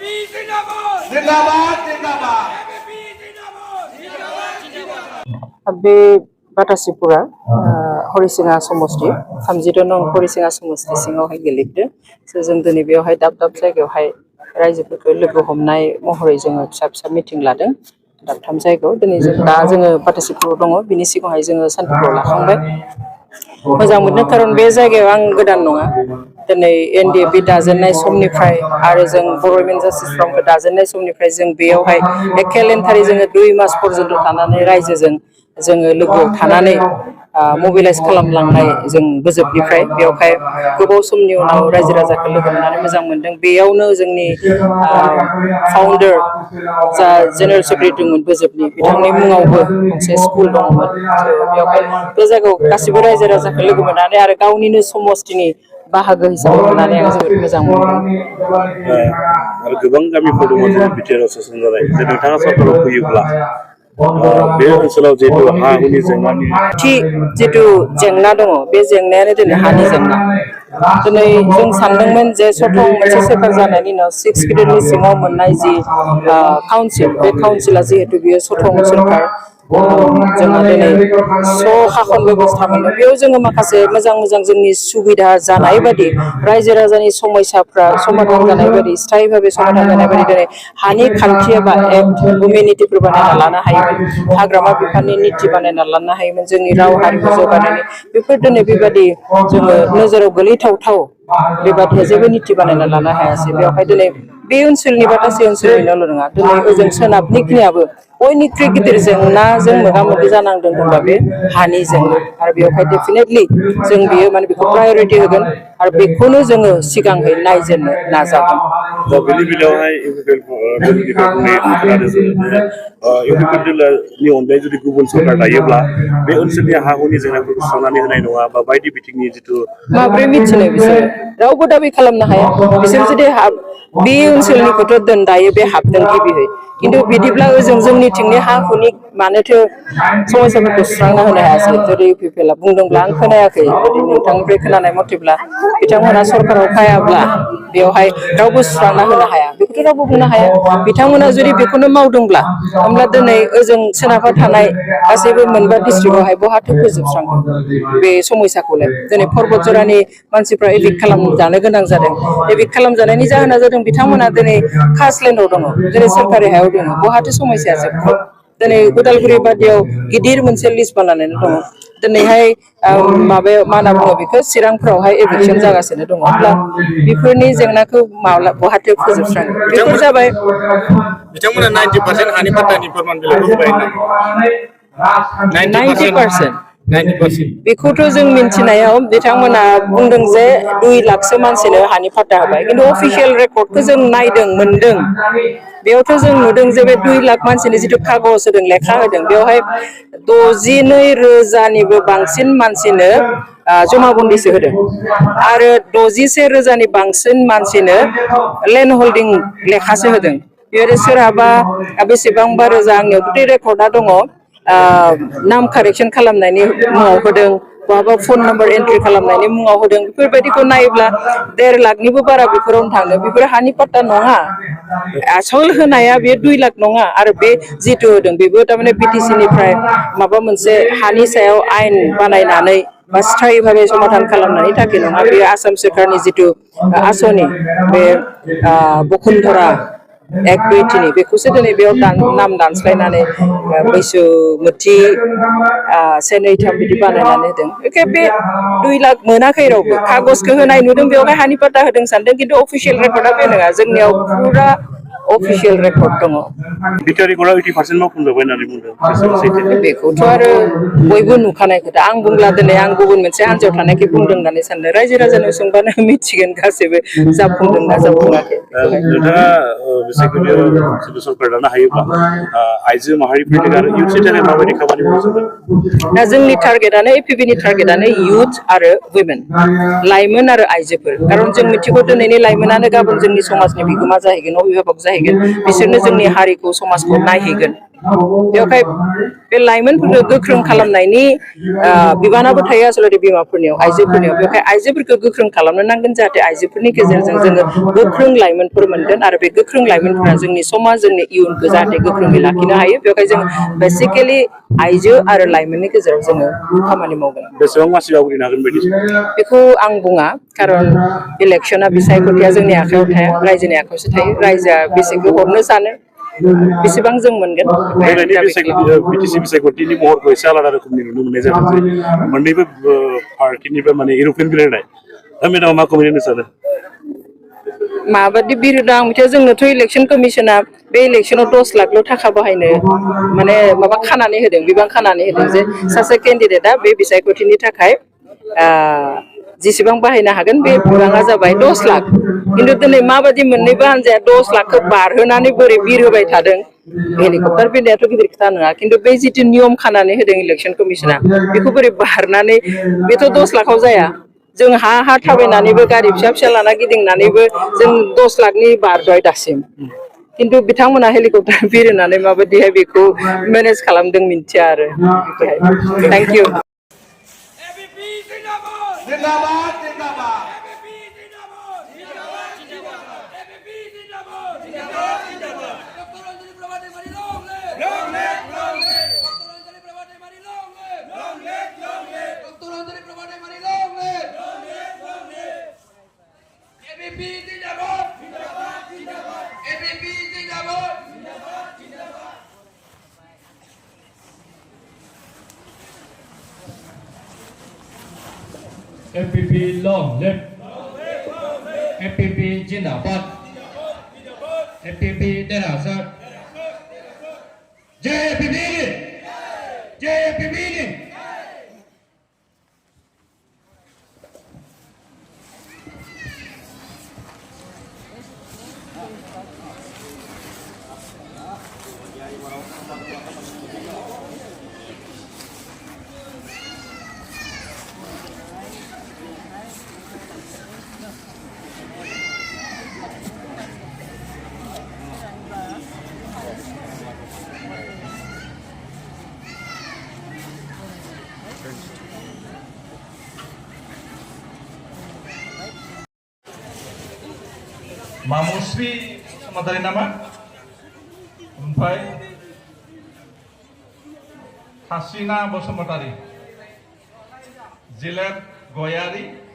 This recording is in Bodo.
बे बातासिपुरा हरिसिङा समष्टि 32 नं हरिसिङा समष्टि सिङावहाय गोलैदों जों दिनै बेवहाय दाब दाब जायगायावहाय रायजोफोरखौ लोगो हमनाय महरै जोङो फिसा फिसा मिटिं लादों दाबथाम जायगायाव दिनै जोङो बातासिपुराव दङ बिनि सिगाङावहाय जोङो सान्तिपुराव लाखांबाय मोजां मोनदों खारन बे जायगायाव आं गोदान नङा दिनै एनडिएफबि दाजेननाय समनिफ्राय आरो जों बर' वुमेन जास्टिस फ्रन्टखौ दाजेननाय समनिफ्राय जों बेयावहाय एखेलेन्टारि जोङो 2 मास पर्यन्त थानानै रायजोजों जोङो लोगोआव थानानै मोबिलाइज खालामलांनाय जों बोजोबनिफ्राय बेवहाय गोबाव समनि उनाव रायजो राजाखौ लोगो मोननानै मोजां मोनदों बेयावनो जोंनि फाउन्डार जा जेनेरेल सेक्रेटारि दंमोन बोजोबनि बिथांनि मुङावबो मोनसे स्कुल दङमोन बेवहाय बे जायगायाव गासिबो रायजो राजाखौ लोगो मोननानै आरो गावनिनो समष्टिनि बाहागो हिसाबै मोननानै आं जोबोद मोजां मोनदों आरो गोबां गामिफोर दङ जोंनि बिटिआर सेसन जानाय जे नोंथाङा सरकाराव फैयोब्ला बे ओनसोलाव जिहेतु हा हुनि जेंनानि जितु जेंना दङ बे जेंनायानो दिनै हानि जेंना दिनै जों सानदोंमोन जे सथं मोनसे सोरखार जानायनि उनाव 6 गिदिरनि सिङाव मोननाय जि काउन्सिल बे काउन्सिला जिहेतु बियो सथं सोरखार जोंहा दिनै शासन बेबस्था मोनो बेयाव जोङो माखासे मोजां मोजां जोंनि सुबिदा जानाय बादि रायजो राजानि समस्याफ्रा समाधान जानाय बादि स्थायी भाबे समाधान जानाय बादि दिनै हानि खान्थि एबा एक्ट नीतिफोर बानायना लानो हायोमोन हाग्रामा बिफाननि नीति बानायना लानो हायोमोन जोंनि राव हारिमु जौगानायनि बेफोर दिनै बेबादि जोङो नोजोराव गोलैथावथाव बेबादि जेबो नीति बानायना लानो हायासै बेवहाय दिनै बे ओनसोलनि बातासि ओनसोलनिल' नङा दिनै ओजों सोनाबनि खिनियाबो बयनिख्रुइ गिदिर जेंनाजों मोगा मोगि जानांदों होनबा बे हानि जेंना आरो बेवहाय डेफिनेटलि जों बेयो माने बेखौ प्रायरिटि होगोन आरो बेखौनो जोङो सिगांहै नायजेननो नाजागोन दा बेनि बेलायावहाय इउपिपिएलनि अनगायै जुदि गुबुन सरकार दायोब्ला बे ओनसोलनि हा हुनि जेंनाफोरखौ सुस्रांनानै होनाय नङा बा बायदि बिथिंनि जिथु माब्रै मिथिनो बिसोरो रावबो दाबि खालामनो हाया बिसोर जुदि बे ओनसोलनिखौथ' दायो बे हाबदों गिबियै किन्तु बिदिब्ला ओजों जोंनिथिंनि हा हुनि मानोथो समस्याफोरखौ सुस्रांना होनो हायासै जेरै इउपिपिएलआ बुंदोंब्ला आं खोनायाखै जुदि नोंथांनिफ्राय खोनानाय मथेब्ला बिथांमोना सरकाराव फायाब्ला बेवहाय रावबो सुस्रांना होनो हाया बेखौथ' रावबो बुंनो हाया बिथांमोना जुदि बेखौनो मावदोंब्ला होमब्ला दिनै ओजों सोनाबहा थानाय गासैबो मोनबा डिस्ट्रिक्टआवहाय बहाथो फोजोबस्रांगोन बे समस्याखौलाय दिनै पर्बत जरानि मानसिफ्रा एभिक्ट खालामजानो गोनां जादों एभिक्ट खालामजानायनि जाहोना जादों बिथांमोना दिनै कास्टलेन्डआव दङ दिनै सरकारि हायाव दङ बहाथो समस्या जोबखो दिनै उदालगुरि बादियाव गिदिर मोनसे लिस्ट बानायनानै दङ दिनैहाय माबायाव मा होनना बुङो बेखौ चिरांफोरावहाय एभिक्सन जागासिनो दङ अब्ला बेफोरनि जेंनाखौ बहाथो फोजोबस्रांगोन बेफोर जाबाय बिथांमोना 90% हानि पाट्टानि फोरमान बिलाइखौ होबाय 90% बेखौथ' जों मिन्थिनायाव बिथांमोना बुंदों जे 2 लाखसो मानसिनो हानि पाट्टा होबाय किन्तु अफिसियेल रेकर्डखौ जों नायदों मोनदों बेयावथ' जों नुदों जे बे 2 लाख मानसिनि जिथु कागज होदों लेखा होदों बेवहाय 62,000निबो बांसिन मानसिनो जमाबन्दीसो होदों आरो 61,000नि बांसिन मानसिनो लेन्ड हल्डिं लेखासो होदों बेयो सोरहाबा बेसेबांबा रोजा आंनियाव गुटे रेकर्डआ दङ नाम कारेक्सन खालामनायनि मुङाव होदों बहाबा फन नाम्बार एन्ट्रि खालामनायनि मुङाव होदों बेफोरबायदिखौ नायोब्ला 1.5 लाखनिबो बारा बेफोरावनो थाङो बेफोर हानि पाट्टा नङा आसल होनाया बे 2 लाख नङा आरो बे जिथु होदों बेबो थारमाने बिटिसिनिफ्राय माबा मोनसे हानि सायाव आयेन बानायनानै बा स्थायी भाबे समाधान खालामनायनि थाखाय नङा बेयो आसाम सोरखारनि जिथु आसनि बे बसुन्धरा एक 2 बेखौसो दिनै बेयाव नाम दानस्लायनानै बैसोमुथि 1 2 3 बिदि बानायनानै होदों बे 2 लाख मोनाखै रावबो कागजखौ होनाय नुदों बेवहाय हानि पाट्टा होदों सानदों किन्तु अफिसियेल रेकर्डआ बे नङा जोंनियाव पुरा अफिसियेल रेकर्ड दङ बिटिआरनिखौल 80% मावफुंजोबबाय होननानै बुंदों बेखौथ' आरो बयबो नुखानाय खोथा आं बुंब्ला दिनै आं गुबुन मोनसे हान्जायाव थानायखौ बुंदों होननानै सानदों रायजो राजानाव सोंबानो मिथिगोन गासैबो जाफुंदों ना जाफुङाखै नोंथाङा जुदि सरकार दानो हायोब्ला आइजो माहारिफोरनि आरो इयुथनि थाखाय माबायदि खामानि मावनो सानदों दा जोंनि टारगेटआनो एपिपिनि टारगेटआनो इयुथ आरो वुमेन लाइमोन आरो आइजोफोर खारन जों मिथिगौ दिनैनि लाइमोनानो गाबोन जोंनि समाजनि बिगोमा जाहैगोन अभिभाबक जाहैगोन बिसोरनो जोंनि हारिखौ समाजखौ नायहैगोन बेवहाय बे लाइमोनफोरखौ गोख्रों खालामनायनि बिबानाबो थायो आसलथे बिमाफोरनियाव आइजोफोरनियाव बेवहाय आइजोफोरखौ गोख्रों खालामनो नांगोन जाहाथे आइजोफोरनि गेजेरजों जोङो गोख्रों लाइमोनफोर मोनगोन आरो बे गोख्रों लाइमोनफोरा जोंनि समाज जोंनि इयुनखौ जाहाथे गोख्रोङै लाखिनो हायो बेवहाय जों बेसिकेलि आइजो आरो लाइमोननि गेजेराव जोङो खामानि मावगोन बेसेबां मानसि आवग्रिनो हागोन बायदि बेखौ आं बुङा खारन इलेक्सना बिसायख'थिया जोंनि आखायाव थाया रायजोनि आखायावसो थायो रायजोआ बेसेखौ हरनो सानो बेसेबां जों मोनगोन देग्लायनि बिटिसि बिसायख'थिनि महरखौ एसे आलादा रोखोमनि नुनो मोननाय जादों जे मोननैबो पार्टिनिफ्राय माने इउर'पियान बिलायनाय दा मेडामा मा कमेन्ट होनो सानो माबादि बिरोदा आं मिथिया जोंनोथ' इलेक्सन कमिसना बे इलेक्सनाव 10 लाखल' थाखा बाहायनो माने माबा खानानै होदों बिबां खानानै होदों जे सासे केन्डिडेटआ बे बिसायख'थिनि थाखाय जेसेबां बाहायनो हागोन बे बिबाङा जाबाय 10 लाख खिन्थु दिनै माबादि मोननैबो हान्जाया 10 लाखखौ बारहोनानै बोरै बिर होबाय थादों हेलिकप्टार बिरनायाथ' गिदिर खोथा नङा खिन्थु बे जिथु नियम खानानै होदों इलेक्सन कमिसना बेखौ बोरै बारनानै बेथ' 10 लाखाव जाया जों हा थाबायनानैबो गारि फिसा फिसा लाना गिदिंनानैबो जों 10 लाखनि बारबाय दासिम खिन्थु बिथांमोना हेलिकप्टार बिरहोनानै माबायदिहाय बेखौ मेनेज खालामदों मिन्थिया आरो थेंक इउ जिंदाबाद जिंदाबाद FPP long live. FPP जिंदाबाद. FPP देरहासार. जय FPP नि. जय FPP नि. Mamusri Samadari nama Umpai Hasina Basumatari Zilet Goyari